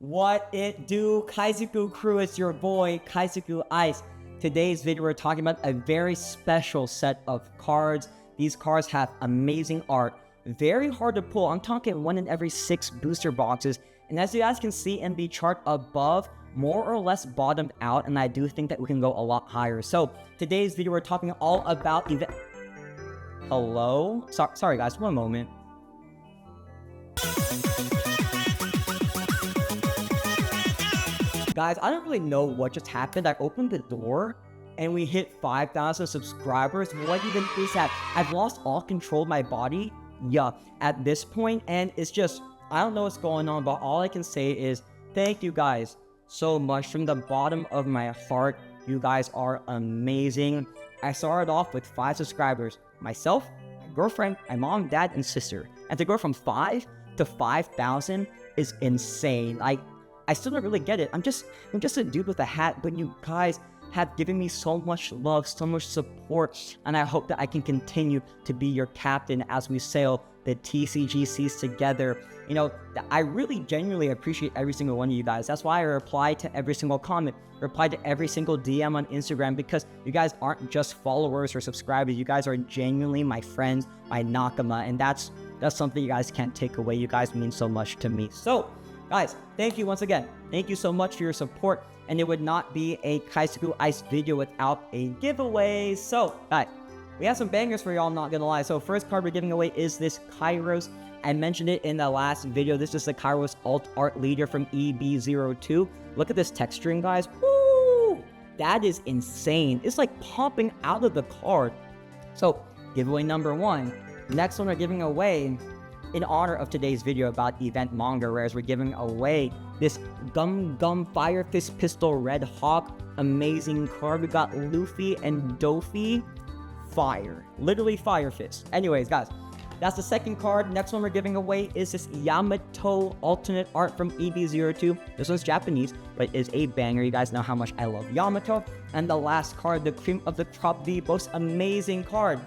What it do, Kaizoku Crew? It's your boy, Kaizoku Ice. Today's video, we're talking about a very special set of cards. These cards have amazing art, very hard to pull. I'm talking 1 in every 6 booster boxes. And as you guys can see in the chart above, more or less bottomed out, and I do think that we can go a lot higher. So today's video, we're talking all about Hello? Sorry guys, one moment. Guys, I don't really know what just happened. I opened the door and we hit 5,000 subscribers. What even is that? I've lost all control of my body, at this point, and it's just, I don't know what's going on, but all I can say is thank you guys so much from the bottom of my heart. You guys are amazing. I started off with 5 subscribers, myself, my girlfriend, my mom, dad, and sister, and to go from 5 to 5,000 is insane. I still don't really get it. I'm just a dude with a hat, but you guys have given me so much love, so much support, and I hope that I can continue to be your captain as we sail the TCG seas together. You know, I really genuinely appreciate every single one of you guys. That's why I reply to every single comment, reply to every single DM on Instagram, because you guys aren't just followers or subscribers. You guys are genuinely my friends, my nakama, and that's something you guys can't take away. You guys mean so much to me. So, guys, thank you once again. Thank you so much for your support, and it would not be a Kaizoku Ice video without a giveaway. So, guys, we have some bangers for y'all, not gonna lie. So, first card we're giving away is this Kairos. I mentioned it in the last video. This is the Kairos Alt Art Leader from EB02. Look at this texturing, guys. Woo! That is insane. It's like popping out of the card. So, giveaway number 1. Next one we're giving away, in honor of today's video about event Manga Rares, we're giving away this Gum Fire Fist Pistol Red Hawk. Amazing card. We got Luffy and Doffy. Fire. Literally Fire Fist. Anyways, guys, that's the second card. Next one we're giving away is this Yamato alternate art from EB02. This one's Japanese, but is a banger. You guys know how much I love Yamato. And the last card, the cream of the crop, the most amazing card,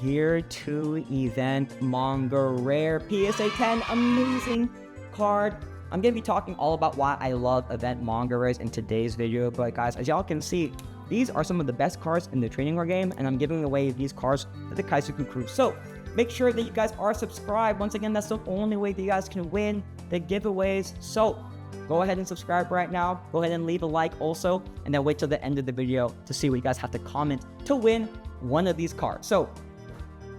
Year 2 Event Manga Rare PSA 10. Amazing card. I'm going to be talking all about why I love event Manga Rares in today's video, but guys, as y'all can see, these are some of the best cards in the trading card game, and I'm giving away these cards to the Kaizoku Crew. So make sure that you guys are subscribed. Once again, that's the only way that you guys can win the giveaways. So go ahead and subscribe right now. Go ahead and leave a like also, and then wait till the end of the video to see what you guys have to comment to win one of these cards. So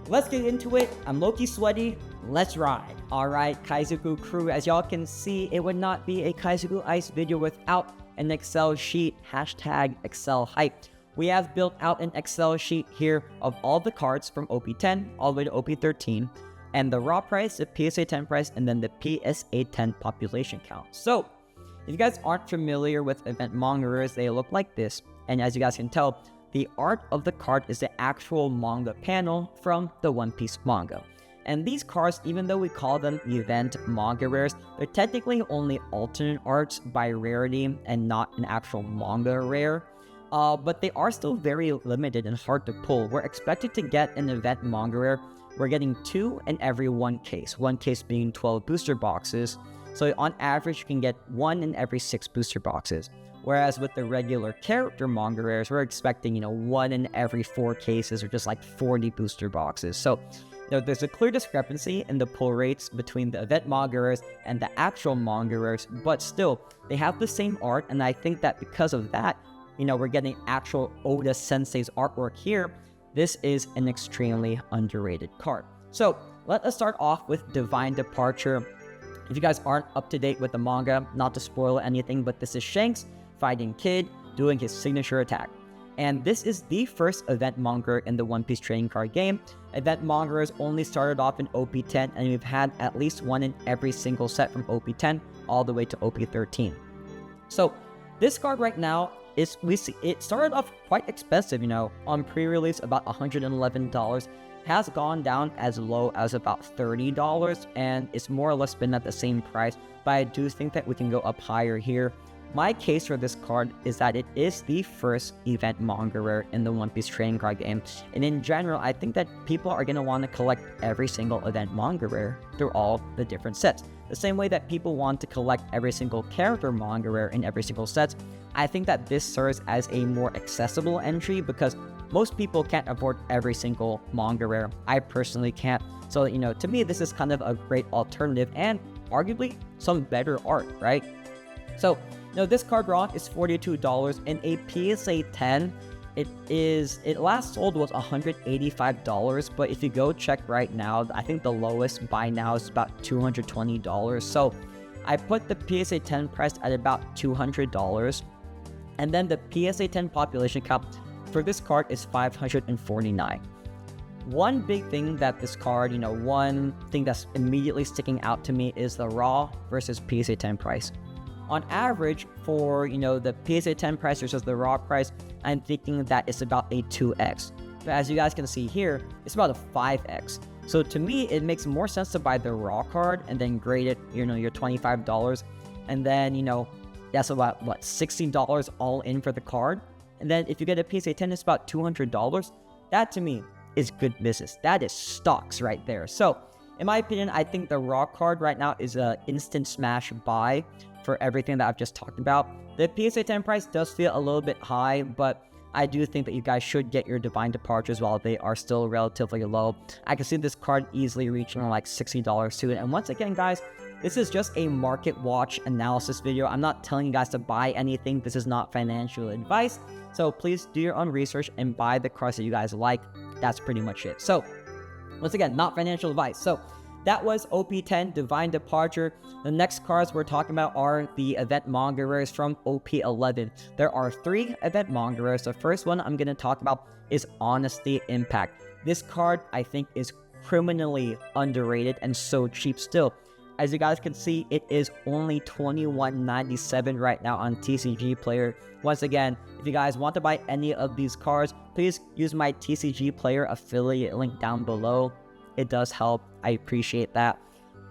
let's get into it. I'm low-key sweaty. Let's ride. Alright, Kaizoku Crew, as y'all can see, it would not be a Kaizoku Ice video without an Excel sheet. Hashtag Excel hype. We have built out an Excel sheet here of all the cards from OP10 all the way to OP13, and the raw price, the PSA 10 price, and then the PSA 10 population count. So, if you guys aren't familiar with event Manga Rares, they look like this, and as you guys can tell, the art of the card is the actual manga panel from the One Piece manga. And these cards, even though we call them event Manga Rares, they're technically only alternate arts by rarity and not an actual manga rare. But they are still very limited and hard to pull. We're expected to get an event Manga Rare. We're getting 2 in every 1 case. 1 case being 12 booster boxes. So on average, you can get 1 in every 6 booster boxes. Whereas with the regular character Manga Rares, we're expecting, 1 in every 4 cases, or just like 40 booster boxes. So, there's a clear discrepancy in the pull rates between the event Manga Rares and the actual Manga Rares, but still, they have the same art, and I think that because of that, we're getting actual Oda Sensei's artwork here. This is an extremely underrated card. So, let us start off with Divine Departure. If you guys aren't up to date with the manga, not to spoil anything, but this is Shanks fighting Kid, doing his signature attack. And this is the first event manga in the One Piece trading card game. Event manga has only started off in OP10, and we've had at least 1 in every single set from OP10 all the way to OP13. So this card right now is, it started off quite expensive, on pre-release about $111. Has gone down as low as about $30, and it's more or less been at the same price, but I do think that we can go up higher here. My case for this card is that it is the first event manga rare in the One Piece trading card game, and in general, I think that people are going to want to collect every single event manga rare through all the different sets. the same way that people want to collect every single character manga rare in every single set, I think that this serves as a more accessible entry because most people can't afford every single manga rare. I personally can't. So, to me, this is kind of a great alternative and arguably some better art, right? So, this card raw is $42 and a PSA 10. It last sold was $185, but if you go check right now, I think the lowest buy now is about $220. So I put the PSA 10 price at about $200, and then the PSA 10 population count for this card is 549. One big thing that this card, one thing that's immediately sticking out to me is the raw versus PSA 10 price. On average, for the PSA 10 price versus the raw price, I'm thinking that it's about a 2x. But as you guys can see here, it's about a 5x. So to me, it makes more sense to buy the raw card and then grade it, your $25. And then, that's about, $60 all in for the card. And then if you get a PSA 10, it's about $200. That to me is good business. That is stocks right there. So in my opinion, I think the raw card right now is an instant smash buy for everything that I've just talked about. The PSA 10 price does feel a little bit high, but I do think that you guys should get your Divine Departures while they are still relatively low. I can see this card easily reaching like $60 soon. And once again, guys, this is just a market watch analysis video. I'm not telling you guys to buy anything. This is not financial advice. So please do your own research and buy the cards that you guys like. That's pretty much it. So once again, not financial advice. So that was OP10 Divine Departure. The next cards we're talking about are the event manga rares from OP11. There are 3 event manga rares. The first one I'm going to talk about is Honesty Impact. This card, I think, is criminally underrated and so cheap still. As you guys can see, it is only $21.97 right now on TCG Player. Once again, if you guys want to buy any of these cards, please use my TCG Player affiliate link down below. It does help. I appreciate that.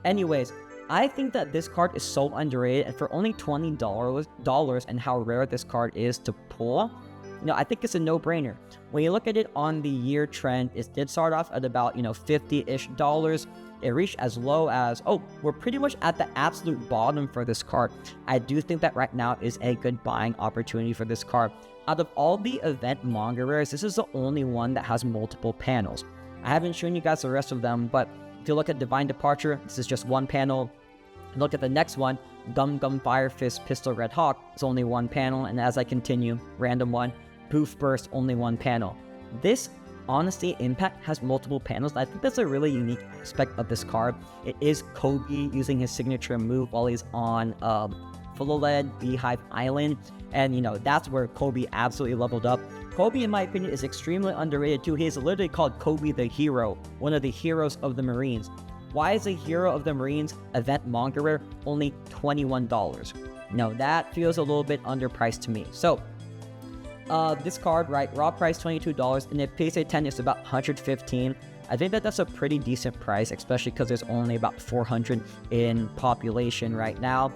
Anyways, I think that this card is so underrated, and for only $20 and how rare this card is to pull, I think it's a no-brainer. When you look at it on the year trend, it did start off at about, $50-ish. It reached as low as, we're pretty much at the absolute bottom for this card. I do think that right now is a good buying opportunity for this card. Out of all the event manga rares, this is the only one that has multiple panels. I haven't shown you guys the rest of them, but if you look at Divine Departure, this is just one panel. Look at the next one, Gum Gum Fire Fist Pistol Red Hawk, it's only one panel, and as I continue, random one, Poof Burst, only one panel. This Honesty Impact has multiple panels. I think that's a really unique aspect of this card. It is Kobe using his signature move while he's on Full Lead Beehive Island, and that's where Kobe absolutely leveled up. Kobe, in my opinion, is extremely underrated too. He is literally called Kobe the Hero, one of the heroes of the Marines. Why is a Hero of the Marines event manga rare only $21? That feels a little bit underpriced to me. So this card, right, raw price $22, and if PSA 10 is about $115. I think that that's a pretty decent price, especially because there's only about 400 in population right now.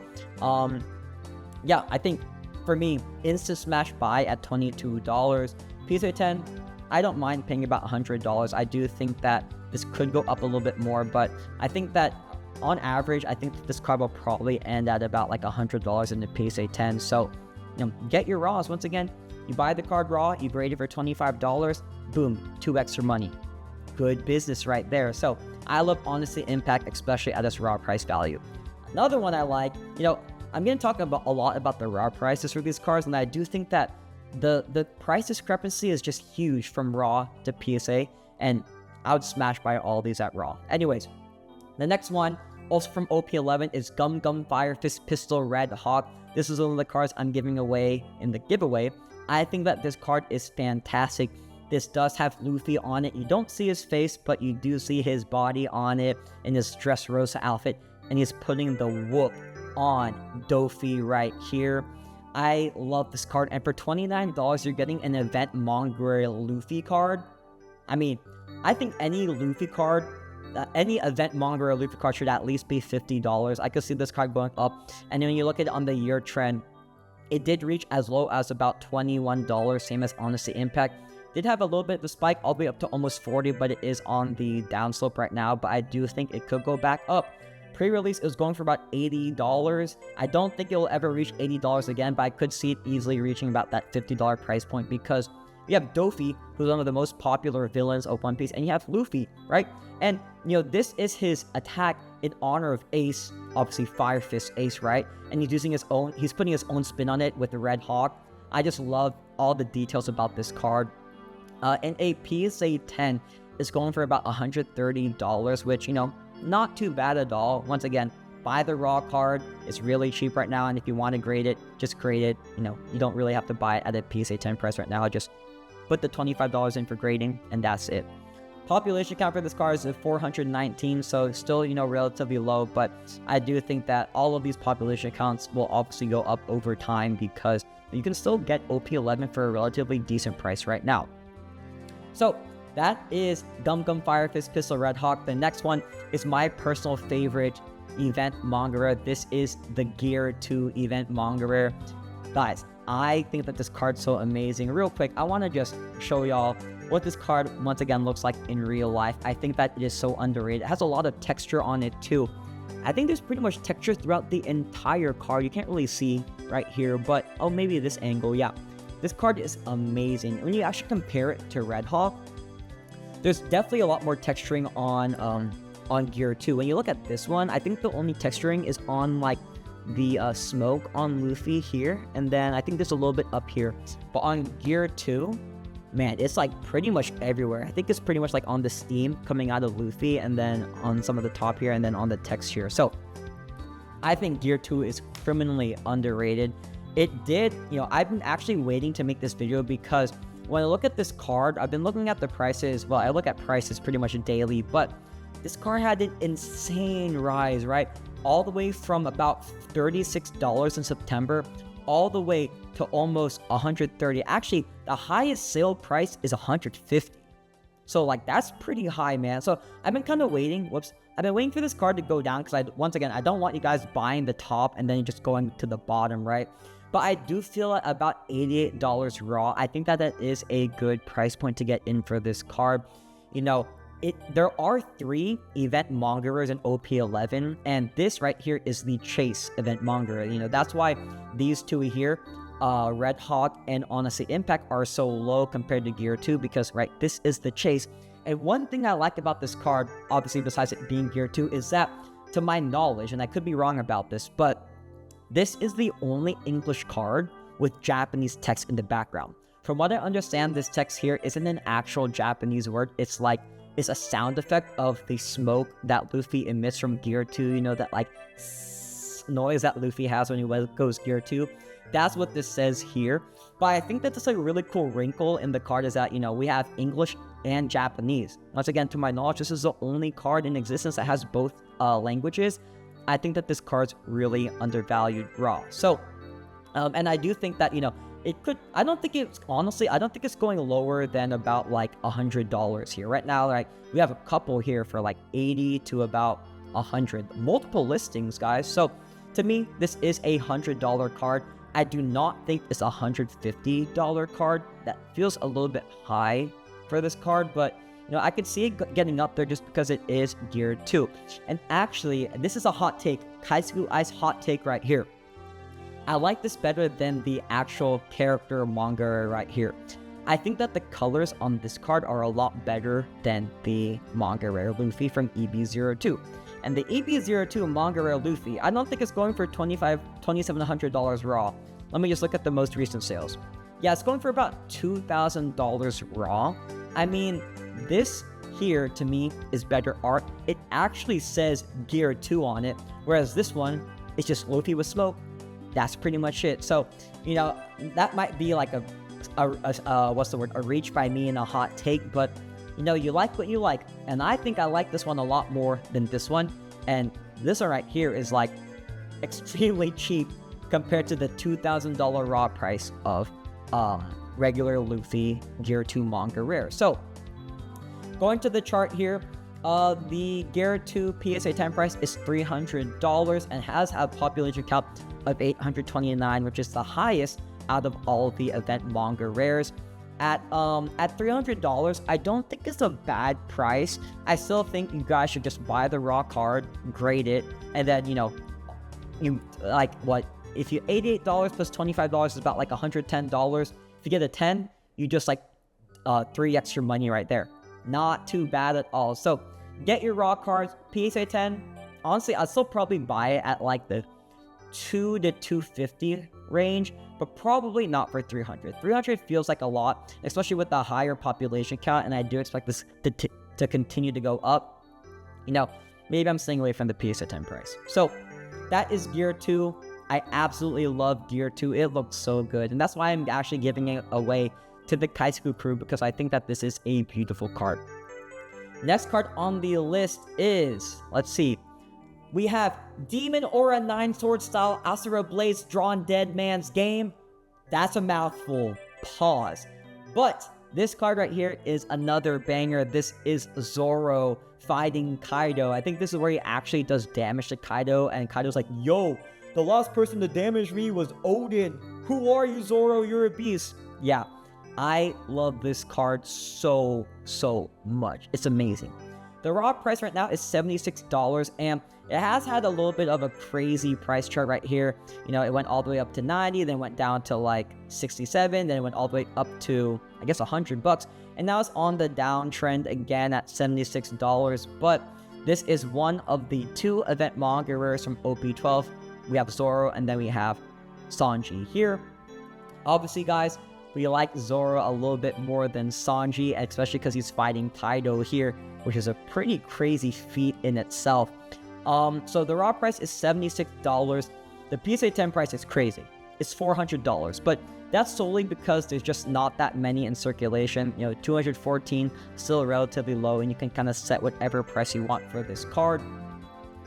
Yeah, I think for me, instant smash buy at $22. PSA 10, I don't mind paying about $100. I do think that this could go up a little bit more, but I think that on average, I think that this card will probably end at about like $100 in the PSA 10. So, get your raws. Once again, you buy the card raw, you grade it for $25, boom, 2 extra money. Good business right there. So I love Honesty Impact, especially at this raw price value. Another one I like, I'm going to talk about a lot about the raw prices for these cards, and I do think that the price discrepancy is just huge from raw to PSA, and I would smash buy all these at raw. Anyways, the next one, also from OP11, is Gum Gum Fire Fist Pistol Red Hawk. This is one of the cards I'm giving away in the giveaway. I think that this card is fantastic. This does have Luffy on it. You don't see his face, but you do see his body on it in his Dressrosa outfit, and he's putting the whoop on Doffy right here. I love this card, and for $29, you're getting an event manga Luffy card. I mean, I think any Luffy card, any event manga Luffy card should at least be $50. I could see this card going up, and when you look at it on the year trend, it did reach as low as about $21, same as Honesty Impact. Did have a little bit of a spike all the way up to almost $40, but it is on the downslope right now, but I do think it could go back up. pre-release, it was going for about $80. I don't think it will ever reach $80 again, but I could see it easily reaching about that $50 price point, because you have Doffy, who's one of the most popular villains of One Piece, and you have Luffy, right? And, this is his attack in honor of Ace, obviously Fire Fist Ace, right? And he's putting his own spin on it with the Red Hawk. I just love all the details about this card. And a PSA 10 is going for about $130, which, not too bad at all. Once again, buy the raw card. It's really cheap right now, and if you want to grade it, just grade it. You don't really have to buy it at a PSA 10 price right now. Just put the $25 in for grading, and that's it. Population count for this card is 419, so still, relatively low, but I do think that all of these population counts will obviously go up over time, because you can still get OP11 for a relatively decent price right now. So that is Gum Gum Fire Fist Pistol Red Hawk. The next one is my personal favorite event manga rare. This is the Gear 2 event manga rare. Guys, I think that this card's so amazing. Real quick, I want to just show y'all what this card once again looks like in real life. I think that it is so underrated. It has a lot of texture on it too. I think there's pretty much texture throughout the entire card. You can't really see right here, but maybe this angle, yeah. This card is amazing. When you actually compare it to Red Hawk, there's definitely a lot more texturing on Gear 2. When you look at this one, I think the only texturing is on like the smoke on Luffy here, and then I think there's a little bit up here. But on Gear 2, man, it's like pretty much everywhere. I think it's pretty much like on the steam coming out of Luffy, and then on some of the top here, and then on the text here. So I think Gear 2 is criminally underrated. It did, I've been actually waiting to make this video, because when I look at this card, I've been looking at the prices. Well, I look at prices pretty much daily, but this card had an insane rise, right? All the way from about $36 in September, all the way to almost $130. Actually, the highest sale price is $150. So like, that's pretty high, man. So I've been kind of waiting. I've been waiting for this card to go down, because once again, I don't want you guys buying the top and then just going to the bottom, right? But I do feel at about $88 raw, I think that is a good price point to get in for this card. There are 3 event manga rares in OP11, and this right here is the Chase event manga rare. That's why these two here, Red Hawk and honestly Impact, are so low compared to Gear 2, because this is the Chase. And one thing I like about this card, obviously besides it being Gear 2, is that, to my knowledge, and I could be wrong about this, but this is the only English card with Japanese text in the background. From what I understand, this text here isn't an actual Japanese word. It's a sound effect of the smoke that Luffy emits from Gear 2. That like noise that Luffy has when he goes Gear 2. That's what this says here. But I think that that's a really cool wrinkle in the card, is that, we have English and Japanese. Once again, to my knowledge, this is the only card in existence that has both languages. I think that this card's really undervalued raw. So, and I do think that, it could, I don't think it's going lower than about like $100 here. Right now, we have a couple here for like 80 to about 100. Multiple listings, guys. So, to me, this is a $100 card. I do not think it's a $150 card. That feels a little bit high for this card, but I could see it getting up there just because it is Gear 2. And actually, this is a hot take. Kaizoku Ice hot take right here. I like this better than the actual character manga right here. I think that the colors on this card are a lot better than the manga rare Luffy from EB02. And the EB02 manga rare Luffy, I don't think it's going for $2,700 raw. Let me just look at the most recent sales. Yeah, it's going for about $2,000 raw. I mean, this here to me is better art. It actually says Gear 2 on it, whereas this one is just Luffy with smoke. That's pretty much it. So, that might be like a reach by me and a hot take, but you like what you like, and I think I like this one a lot more than this one. And this one right here is like extremely cheap compared to the $2,000 raw price of regular Luffy Gear 2 manga rare. So, going to the chart here, the Gear 2 PSA 10 price is $300 and has a population count of 829, which is the highest out of all of the event manga rares. at $300, I don't think it's a bad price. I still think you guys should just buy the raw card, grade it, and then, you know, you like what if you $88 plus $25 is about like $110. If you get a 10, you just like 3 extra money right there. Not too bad at all. So get your raw cards, PSA 10. Honestly, I'd still probably buy it at like the $2 to $250 range, but probably not for $300. $300 feels like a lot, especially with the higher population count, and I do expect this to continue to go up. You know, maybe I'm staying away from the PSA 10 price. So that is Gear 2. I absolutely love Gear 2. It looks so good, and that's why I'm actually giving it away to the Kaizoku Crew, because I think that this is a beautiful card. Next card on the list is, let's see, we have Demon Aura 9 Sword Style Asura Blaze Drawn Dead Man's Game. That's a mouthful. Pause. But this card right here is another banger. This is Zoro fighting Kaido. I think this is where he actually does damage to Kaido, and Kaido's like, yo, the last person to damage me was Odin. Who are you, Zoro? You're a beast. Yeah, I love this card so much. It's amazing. The raw price right now is $76, and it has had a little bit of a crazy price chart right here. You know, it went all the way up to 90, then went down to like 67, then it went all the way up to, I guess, $100. And now it's on the downtrend again at $76. But this is one of the 2 event manga rares from OP12. We have Zoro, and then we have Sanji here. Obviously, guys, we like Zoro a little bit more than Sanji, especially because he's fighting Kaido here, which is a pretty crazy feat in itself. So the raw price is $76. The PSA 10 price is crazy. It's $400, but that's solely because there's just not that many in circulation. You know, 214, still relatively low, and you can kind of set whatever price you want for this card.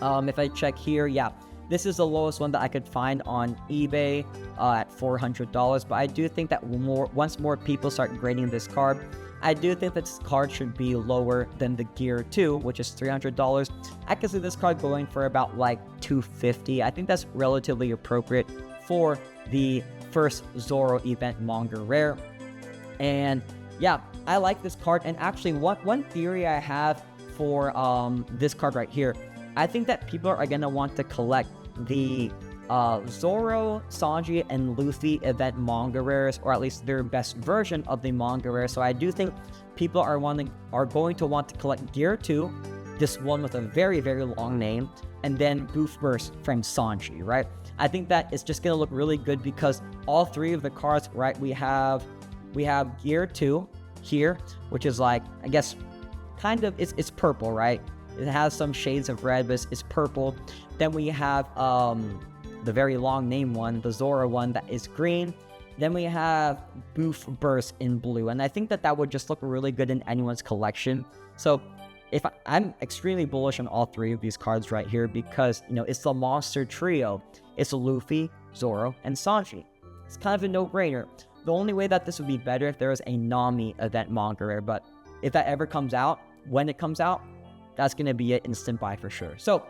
If I check here, yeah, this is the lowest one that I could find on eBay at $400, but I do think that once more people start grading this card, I do think that this card should be lower than the Gear 2, which is $300. I can see this card going for about like $250. I think that's relatively appropriate for the first Zoro event manga rare. And yeah, I like this card. And actually, one theory I have for this card right here, I think that people are going to want to collect the Zoro, Sanji, and Luffy event manga rares, or at least their best version of the manga rare. So I do think people are going to want to collect Gear 2, this one with a very long name, and then Boof Burst from Sanji, right? I think that it's just gonna look really good because all 3 of the cards, right? We have Gear 2 here, which is like, I guess, kind of, it's purple, right? It has some shades of red, but it's purple. Then we have the very long name one, the Zoro one, that is green. Then we have Boof Burst in blue, and I think that would just look really good in anyone's collection. So I'm extremely bullish on all 3 of these cards right here because, you know, it's the monster trio. It's Luffy, Zoro, and Sanji. It's kind of a no-brainer. The only way that this would be better if there was a Nami event manga rare, but if that ever comes out, when it comes out, that's going to be an instant buy for sure. So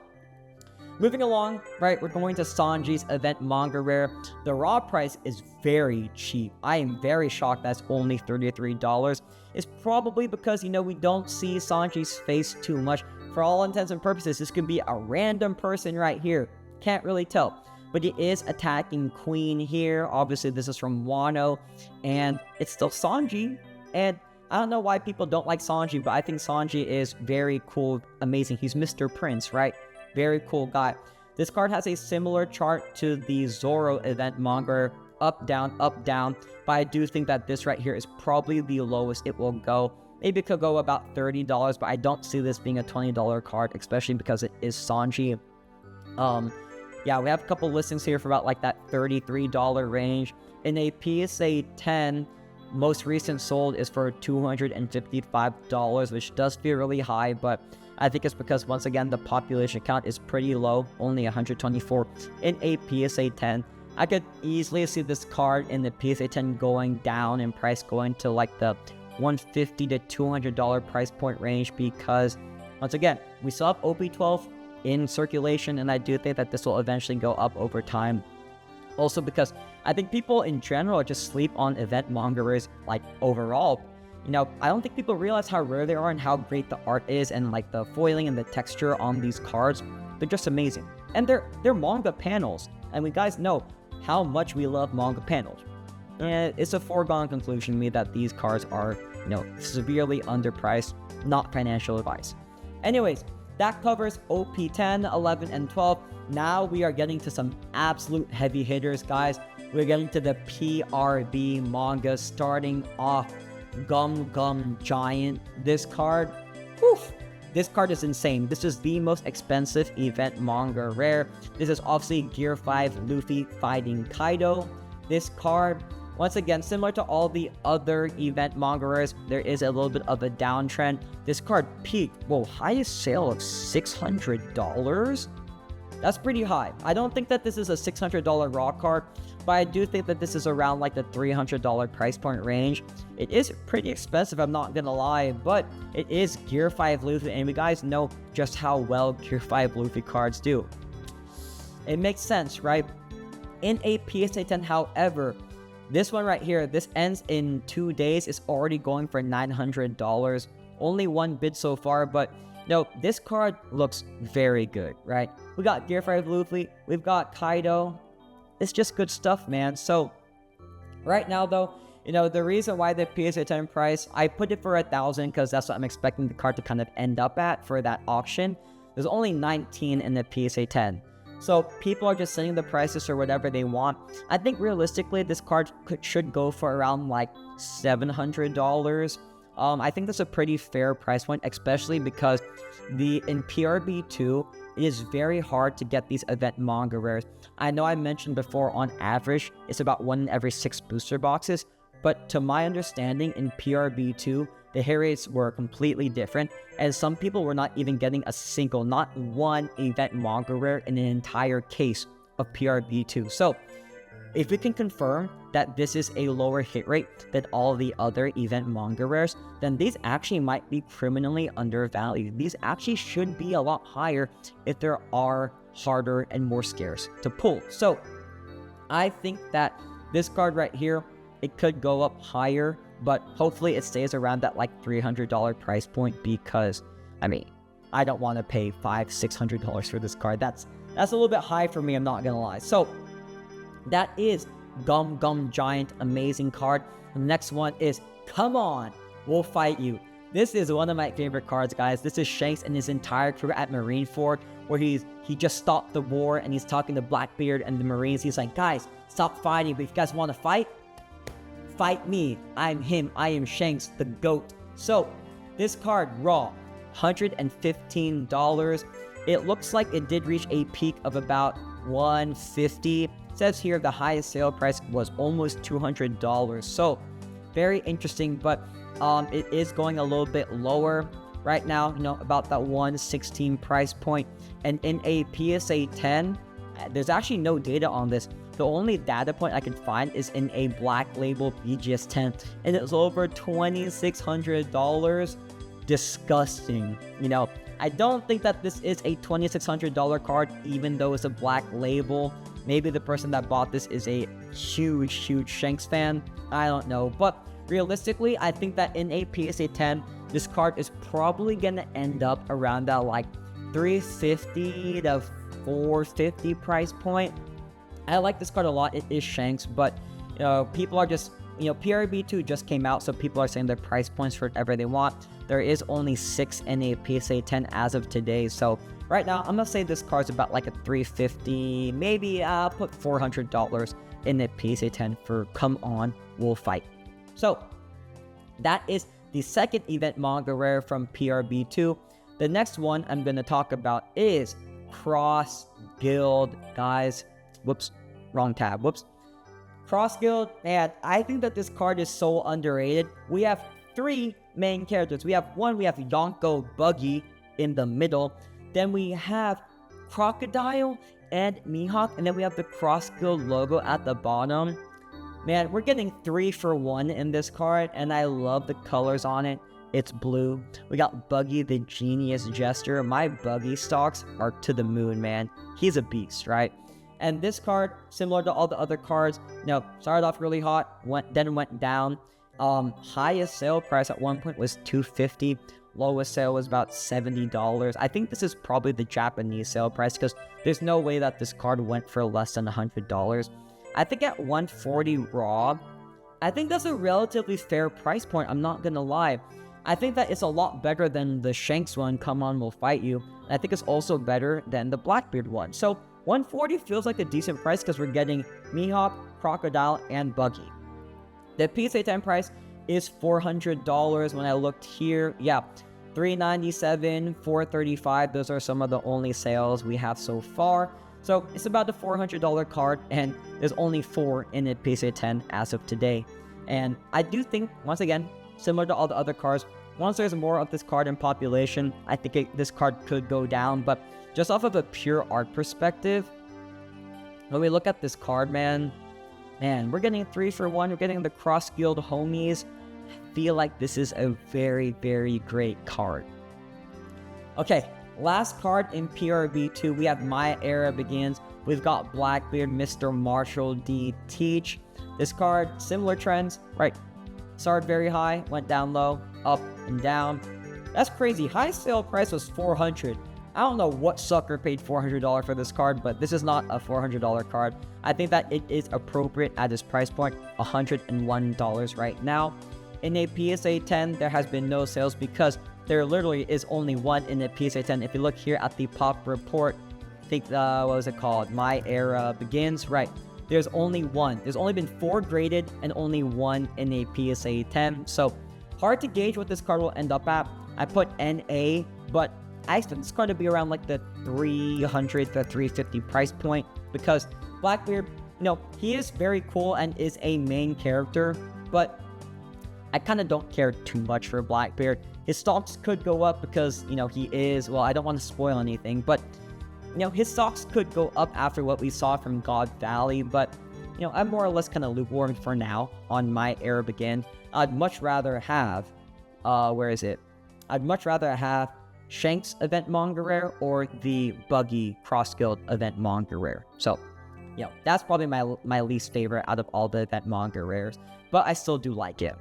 moving along, right, we're going to Sanji's event manga rare. The raw price is very cheap. I am very shocked that's only $33. It's probably because, you know, we don't see Sanji's face too much. For all intents and purposes, this could be a random person right here. Can't really tell. But he is attacking Queen here. Obviously, this is from Wano, and it's still Sanji. And I don't know why people don't like Sanji, but I think Sanji is very cool, amazing. He's Mr. Prince, right? Very cool guy. This card has a similar chart to the Zoro event manga, up, down, but I do think that this right here is probably the lowest it will go. Maybe it could go about $30, but I don't see this being a $20 card, especially because it is Sanji. Yeah, we have a couple listings here for about like that $33 range. In a PSA 10, most recent sold is for $255, which does feel really high, but I think it's because, once again, the population count is pretty low, only 124 in a PSA 10. I could easily see this card in the PSA 10 going down in price, going to like the $150 to $200 price point range, because, once again, we still have OP12 in circulation, and I do think that this will eventually go up over time. Also because I think people in general just sleep on event manga rares, like, overall. You know, I don't think people realize how rare they are and how great the art is, and like the foiling and the texture on these cards. They're just amazing. And they're manga panels. And we guys know how much we love manga panels. And it's a foregone conclusion to me that these cards are, you know, severely underpriced, not financial advice. Anyways, that covers OP 10, 11, and 12. Now we are getting to some absolute heavy hitters, guys. We're getting to the PRB manga, starting off Gum Gum Giant. This card, whew, this card is insane. This is the most expensive event manga rare. This is obviously Gear 5 Luffy fighting Kaido. This card, once again, similar to all the other event manga rares, there is a little bit of a downtrend. This card peaked, whoa, highest sale of $600? That's pretty high. I don't think that this is a $600 raw card, but I do think that this is around like the $300 price point range. It is pretty expensive, I'm not gonna lie, but it is Gear 5 Luffy, and we guys know just how well Gear 5 Luffy cards do. It makes sense, right? In a PSA 10, however, this one right here, this ends in 2 days. It's already going for $900. Only one bid so far, but no, this card looks very good, right? We got Gear 5 Luffy, we've got Kaido. It's just good stuff, man. So, right now though, you know, the reason why the PSA 10 price, I put it for 1,000 because that's what I'm expecting the card to kind of end up at for that auction. There's only 19 in the PSA 10. So people are just setting the prices or whatever they want. I think realistically, this card should go for around like $700. I think that's a pretty fair price point, especially because in PRB-2, it is very hard to get these event manga rares. I know I mentioned before, on average, it's about 1 in every 6 booster boxes, but to my understanding, in PRB-2, the hit rates were completely different, and some people were not even getting a single, not one event manga rare in an entire case of PRB-2. So, if we can confirm that this is a lower hit rate than all the other event manga rares, then these actually might be criminally undervalued. These actually should be a lot higher if there are harder and more scarce to pull. So, I think that this card right here, it could go up higher, but hopefully it stays around that like $300 price point, because, I mean, I don't want to pay $500-600 for this card. That's a little bit high for me, I'm not gonna lie. So, that is Gum Gum Giant, amazing card. The next one is Come On, We'll Fight You. This is one of my favorite cards, guys. This is Shanks and his entire crew at Marineford, where he just stopped the war and he's talking to Blackbeard and the Marines. He's like, guys, stop fighting, but if you guys want to fight, fight me. I'm him. I am Shanks, the GOAT. So, this card, raw, $115. It looks like it did reach a peak of about $150. It says here the highest sale price was almost $200. So, very interesting, but it is going a little bit lower right now, you know, about that 116 price point. And in a PSA 10, there's actually no data on this. The only data point I can find is in a black label BGS 10, and it's over $2,600. Disgusting. You know, I don't think that this is a $2,600 card, even though it's a black label. Maybe the person that bought this is a huge Shanks fan. I don't know. But realistically, I think that in a PSA 10, this card is probably going to end up around that like $350 to $450 price point. I like this card a lot. It is Shanks, but you know, people are just, you know, PRB-2 just came out, so people are saying their price points for whatever they want. There is only 6 in a PSA 10 as of today, so right now I'm gonna say this card's about like a $350, maybe I'll put $400 in the PSA 10 for Come On, We'll Fight. So that is the second event manga rare from PRB-2. The next one I'm gonna talk about is Cross Guild, guys. Whoops, wrong tab. Whoops. Cross Guild, man, I think that this card is so underrated. We have 3 main characters. We have Yonko Buggy in the middle. Then we have Crocodile and Mihawk. And then we have the Cross Guild logo at the bottom. Man, we're getting 3 for 1 in this card. And I love the colors on it. It's blue. We got Buggy, the Genius Jester. My Buggy stocks are to the moon, man. He's a beast, right? And this card, similar to all the other cards, started off really hot, then went down. Highest sale price at one point was $250. Lowest sale was about $70. I think this is probably the Japanese sale price because there's no way that this card went for less than $100. I think at $140 raw, I think that's a relatively fair price point. I'm not gonna lie. I think that it's a lot better than the Shanks one, Come On We'll Fight You. I think it's also better than the Blackbeard one. So $140 feels like a decent price because we're getting Mihawk, Crocodile, and Buggy. The PSA 10 price is $400 when I looked here. Yeah, $397, $435. Those are some of the only sales we have so far. So it's about a $400 card, and there's only 4 in the PSA 10 as of today. And I do think, once again, similar to all the other cards, once there's more of this card in population, I think this card could go down. But just off of a pure art perspective, when we look at this card, man, we're getting 3 for 1. We're getting the Cross Guild homies. I feel like this is a very, very great card. Okay, last card in PRB2, we have My Era Begins. We've got Blackbeard, Mr. Marshall D. Teach. This card, similar trends, right? Started very high, went down low, up and down. That's crazy. High sale price was $400. I don't know what sucker paid $400 for this card, but this is not a $400 card. I think that it is appropriate at this price point, $101 right now. In a PSA 10, there has been no sales because there literally is only one in the PSA 10. If you look here at the pop report, I think, what was it called? My Era Begins, right? There's only one. There's only been 4 graded and only 1 in a PSA 10. So hard to gauge what this card will end up at. I put NA, but I expect this card to be around like the $300 to $350 price point because Blackbeard, he is very cool and is a main character, but I kind of don't care too much for Blackbeard. His stocks could go up because, he is, well, I don't want to spoil anything, but his stocks could go up after what we saw from God Valley, but, I'm more or less kind of lukewarm for now on My Era Begin. I'd much rather have, I'd much rather have Shanks event manga rare or the Buggy Cross Guild event manga rare. So, that's probably my least favorite out of all the event manga rares, but I still do like it.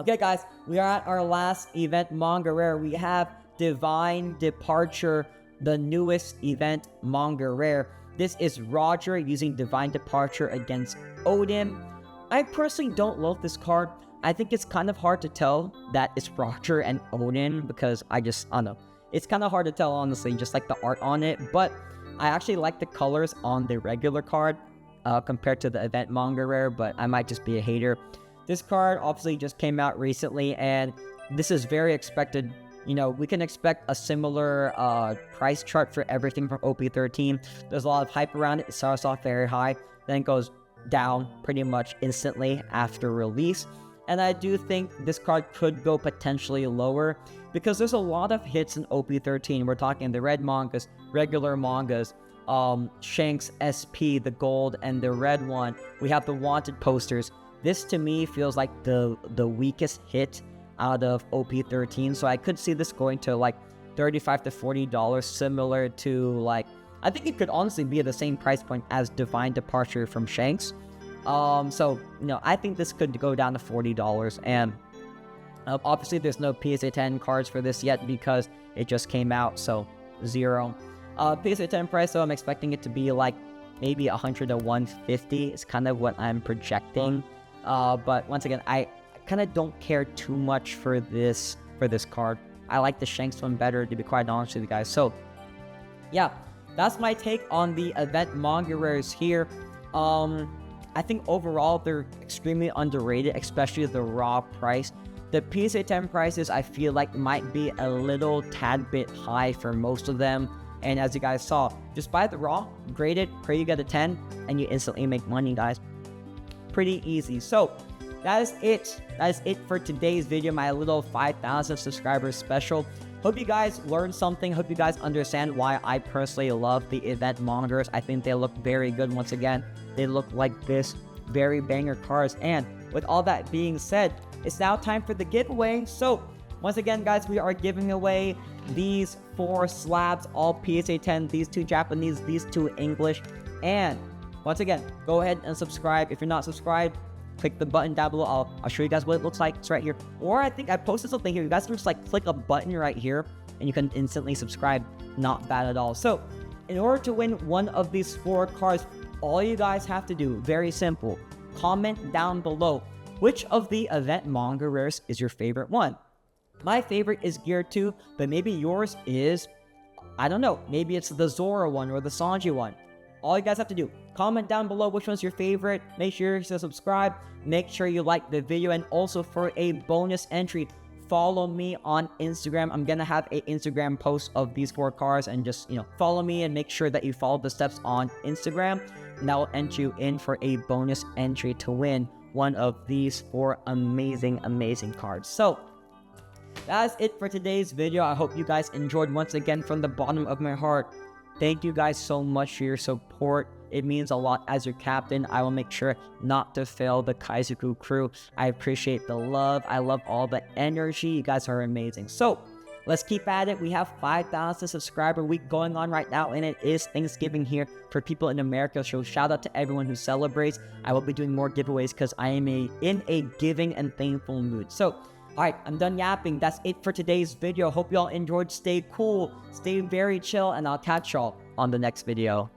Okay, guys, we are at our last event manga rare. We have Divine Departure, the newest event manga rare. This is Roger using Divine Departure against Odin. I personally don't love this card. I think it's kind of hard to tell that it's Roger and Odin because I don't know. It's kind of hard to tell, honestly, just like the art on it. But I actually like the colors on the regular card compared to the event manga rare, but I might just be a hater. This card obviously just came out recently, and this is very expected. We can expect a similar price chart for everything from OP13. There's a lot of hype around it. It starts off very high, then it goes down pretty much instantly after release. And I do think this card could go potentially lower because there's a lot of hits in OP13. We're talking the red mangas, regular mangas, Shanks SP, the gold, and the red one. We have the wanted posters. This to me feels like the weakest hit out of OP13, so I could see this going to like $35 to $40, similar to I think it could honestly be at the same price point as Divine Departure from Shanks. So I think this could go down to $40, and obviously there's no PSA 10 cards for this yet because it just came out, so 0. PSA 10 price, so I'm expecting it to be like maybe $100 to $150 is kind of what I'm projecting. But once again, I kind of don't care too much for this card. I like the Shanks one better, to be quite honest with you guys. So yeah, that's my take on the event manga rares here. I think overall they're extremely underrated, especially the raw price. The PSA 10 prices I feel like might be a little tad bit high for most of them. And as you guys saw, just buy the raw, grade it, pray you get a 10, and you instantly make money, guys. Pretty easy. So that is it. That is it for today's video, my little 5,000 subscribers special. Hope you guys learned something. Hope you guys understand why I personally love the event mangas. I think they look very good. Once again, they look like this, very banger cards. And with all that being said, it's now time for the giveaway. So once again, guys, we are giving away these 4 slabs, all PSA 10, these 2 Japanese, these 2 English. And once again, go ahead and subscribe. If you're not subscribed, click the button down below. I'll show you guys what it looks like. It's right here. Or I think I posted something here. You guys can just like click a button right here and you can instantly subscribe. Not bad at all. So in order to win one of these 4 cards, all you guys have to do, very simple, comment down below which of the event manga rares is your favorite one. My favorite is Gear 2, but maybe yours is, I don't know, maybe it's the Zora one or the Sanji one. All you guys have to do, comment down below which one's your favorite, make sure to subscribe, make sure you like the video, and also for a bonus entry, follow me on Instagram. I'm gonna have an Instagram post of these 4 cards, and just, follow me and make sure that you follow the steps on Instagram, and that will enter you in for a bonus entry to win one of these 4 amazing cards. So that's it for today's video. I hope you guys enjoyed. Once again, from the bottom of my heart, thank you guys so much for your support. It means a lot. As your captain, I will make sure not to fail the Kaizoku crew. I appreciate the love. I love all the energy. You guys are amazing. So let's keep at it. We have 5,000 subscriber week going on right now, and it is Thanksgiving here for people in America. So shout out to everyone who celebrates. I will be doing more giveaways because I am in a giving and thankful mood. So alright, I'm done yapping. That's it for today's video. Hope y'all enjoyed. Stay cool, stay very chill, and I'll catch y'all on the next video.